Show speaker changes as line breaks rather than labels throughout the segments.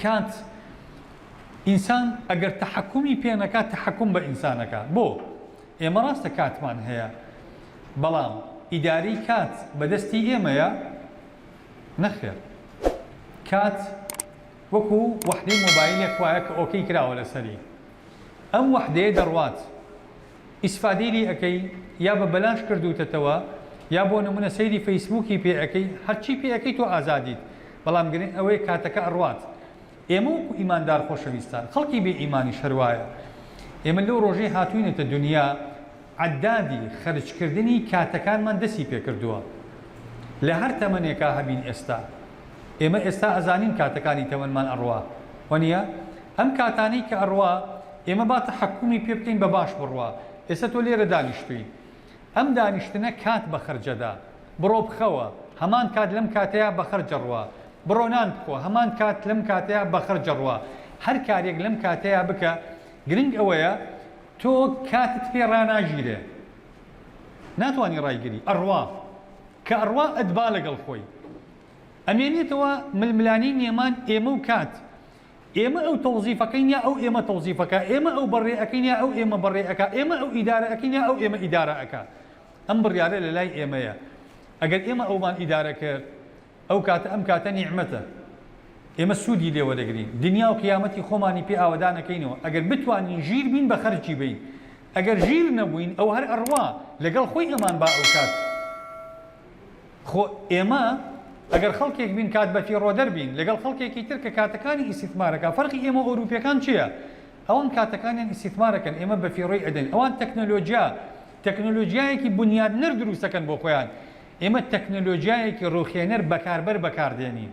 کات ئینسان ئەگەر تەحەکومی پێ نەکات تەحەکوم بە ئینسانەکە بۆ ئێمە ڕاستە کاتمان هەیە بەڵام ئیداری کات بەدەستی ئێمەیە نەخێر کات وەکو وەحدەی مۆبایلێک وایە کە ئۆکەی کراوە لەسەری ئەم وەحدەیە دەڕوات ئیسفادەی لێ ئەەکەی یا بە بەلاش کردوتەتەوە یا بۆ نمونە سەیری فەیسبووکی پێ ئەەکەی هەرچی پێ ئەەکەی تۆ ئازادیت بەڵام گرنگ ئەوەی کاتەکە ئەڕوات ئێمە وەکو ئیماندار خۆشەویستان خەڵکی بێ ئیمانی شەروایە ئێمە لەو ڕۆژەی هاتووینەتە دنیا عەدادی خەرجکردنی کاتەکانمان دەستی پێ کردووە لە هەر تەمەنێکا هەبین ئێستا ئێمە ئێستا ئەزانین کاتەکانی تەمەنمان ئەڕوا وەنیە ئەم کاتانەی کە ئەڕوا ئێمە با تەحەکومی پێ بکەین بە باش بڕوا ئێستا تۆ لێرە دانیشتووی ئەم دانیشتنە کات بە خەرجەدا بڕۆ بخەوە هەمان کات لەم کاتەیە بە خەرجە ڕوا بڕۆ نان بخۆ هەمان کات لەم کاتەیە بە خەرجە ڕوا هەر کارێک لەم کاتەیە بکە گرنگ ئەوەیە تۆ کاتت پێ ڕاناژیرێ ناتوانانی ڕایگیری ئەڕوا کە ئەڕوا ئەدبا لەگەڵ خۆی ئەمێنێتەوە ململانی نێمان ئێمە و کات ئێمە ئەو تەوزیفەکەین یا ئەو ئێمە تەوزیفەکە ئێمە ئەو بەڕێەکەین یا ئەو ئێمە بەڕێەکە ئێمە ئەو ئیدارەکەین یا ئەو ئێمە ئیدارەکە ئەم بڕیارە لە لای ئێمەیە ئەگەر ئێمە ئەومان ئیدارە کرد ئەو کاتە ئەم کاتە نیعمەتە ئێمە سوودی لێوە دەگرین دنیا و قیامەتی خۆمانی پێ ئاوەدانەکەینەوە ئەگەر بتوانین ژیر بین بە خەرجی بین ئەگەر ژیر نەبووین ئەو هەر ئەڕوا لەگەڵ خۆی ئەمان با ئەو کات خۆ ئێمە ئەگەر خەڵکێک بین کات بە فیڕۆ دەربین لەگەڵ خەڵکێکی تر کە کاتەکانی ئیسیثمارەکە فەرقی ئێمە ئەوروپیەکان چییە؟ ئەوان کاتەکانیان ئیسیثمارەکەن ئێمە بە فیڕۆی ئەدەین ئەوان تەکنۆلۆژیایەکی بنیادنەر دروستەکەن بۆ خۆیان ئێمە تەکنۆلۆژیایەکی ڕوخێنەر بەکاربەر بەکاردێنین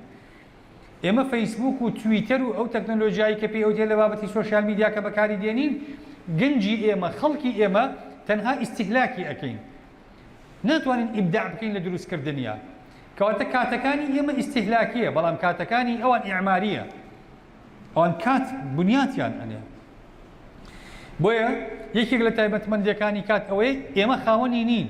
ئێمە فەیسبوک و تویتەر و ئەو تەکنۆلۆژیایی کە پێوتێ لە بابەتی سۆشیال میدیا کە بەکاری دێنین گەنجی ئێمە خەڵکی ئێمە تەنها ئیستیهلاکی ئەکەین ناتوانین ئیبداع بکەین لە دروستکردنیە کەواتە کاتەکانی ئێمە ئیستیهلاکیە بەڵام کاتەکانی ئەوان ئیعماریە ئەوان کات بنیاتیان ئەنێ بۆیە یەکێک لە تایبەتمەندیەکانی کات ئەوەی ئێمە خاوەنی نین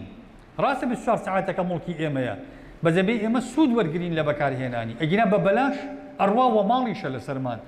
ڕاستە 24 ساعاتەکە مڵکی ئێمەیە بەجەبێ ئێمە سوود وەرگرین لە بەکارهێنانی ئەگینا بە بەلاش ئەڕوا وە ماڵیشە لەسەرمان